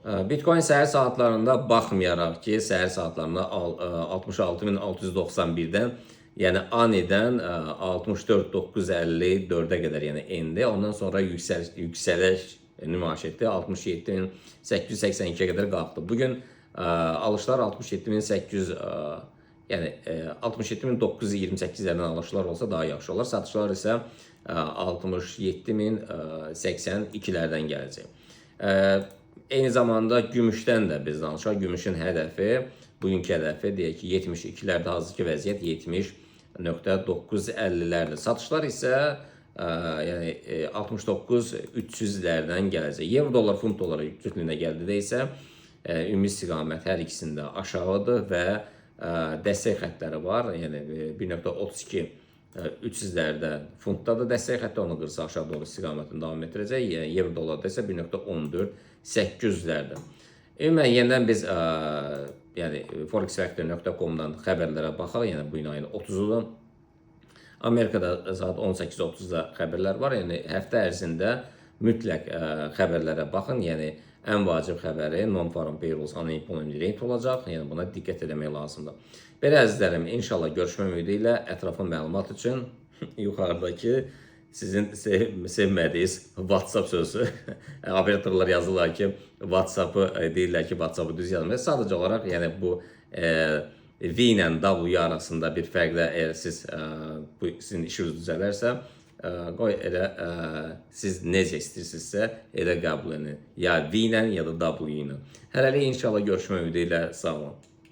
Bitcoin səhər saatlarında baxmayaraq ki, səhər saatlarında 66.691-dən, yəni anidən 64.954-ə qədər yəni endi. Ondan sonra yüksəliş nümayiş etdi. 67.882-yə qədər qalxdı. Bugün alışlar 67.800 yəni 67.928-lərdən alışlar olsa daha yaxşı olar. Satışlar isə 67.082-lərdən gələcək. Eyni zamanda gümüşdən də biz danışaq. Gümüşün hədəfi, bugünkü hədəfi deyək ki 72-lərdə, hazırki vəziyyət 70.950-lərdir. Satışlar isə yəni 69.300-lərdən gələcək. Euro dollar, funt dollar cütlüyünə gəldikdə isə ümumi istiqamət hər ikisində aşağıdır və dəstək xəttləri var. Yəni 1.32 300-lərdə funtda da dəstək xətti, onu qırsa aşağı doğru istiqamətini davam etdirəcək. Yəni euro dollarda isə 1.14 800-lərdə. Ümumən yenidən biz yəni forexfactor.com-dan xəbərlərə baxaq. Yəni bu gün ayın 30-udur. Amerikada saat 18:30-da xəbərlər var. Yəni həftə ərzində mütləq xəbərlərə baxın. Yəni ən vacib xəbəri non-farm payrolls unemployment rate olacaq. Yəni buna diqqət etmək lazımdır. Belə əzizlərim, inşallah görüşmək ümidi ilə ətraflı məlumat üçün yuxarıdakı sizin sevmədiyiniz WhatsApp sözü, operatorlar yazırlar ki, WhatsApp-ı deyirlər ki, WhatsApp-ı düz yazmır. Sadəcə olaraq, yəni bu V ilə W arasında bir fərqlə əgər siz bu sizin işiniz düzələrsə, qoy elə siz necə istəyirsinizsə elə qəbul edin. Ya V ilə ya da W ilə. Hələlik inşallah görüşmək ümidi ilə sağ olun.